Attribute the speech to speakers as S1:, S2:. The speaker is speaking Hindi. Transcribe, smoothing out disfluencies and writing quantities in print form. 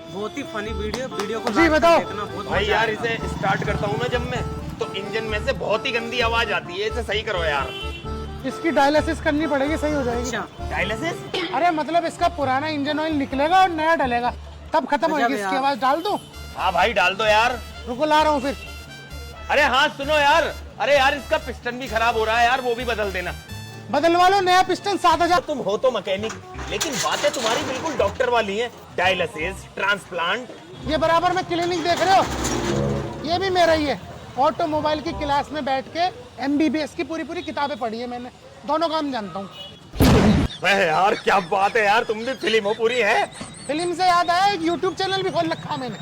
S1: बहुत ही फनी वीडियो को
S2: जी,
S1: लास्ट तक
S2: बताओ।
S1: देखना, बहुत
S3: भाई
S1: मजा
S3: यार
S1: आएगा।
S3: इसे स्टार्ट करता हूँ ना जब मैं, तो इंजन में से बहुत ही गंदी आवाज आती है, इसे सही करो यार।
S2: इसकी डायलिसिस करनी पड़ेगी, सही हो जाएगी।
S1: अच्छा
S3: डायलिसिस?
S2: अरे मतलब इसका पुराना इंजन ऑयल निकलेगा और नया डलेगा, तब खत्म
S1: गजब
S2: होगी।
S1: है
S2: इसकी
S1: यार।
S2: आवाज डाल दूं?
S3: हाँ भाई डाल दो यार।
S2: रुको ला रहा हूँ फिर।
S3: अरे हाँ सुनो यार, अरे यार इसका पिस्टन भी खराब हो रहा है यार, वो भी बदल देना।
S2: बदलवा लो, नया पिस्टन 7,000।
S3: तुम हो तो मैकेनिक, लेकिन बातें तुम्हारी बिल्कुल डॉक्टर वाली हैं। Dialysis, transplant.
S2: ये बराबर में क्लिनिक देख रहे हो, ये भी मेरा ही है। ऑटोमोबाइल की क्लास में बैठ के MBBS की पूरी किताबें पढ़ी है मैंने, दोनों काम जानता हूँ।
S3: वह यार क्या बात है यार, तुम भी फिल्म हो पूरी है।
S2: फिल्म से याद आया, एक YouTube चैनल भी खोल रखा है मैंने।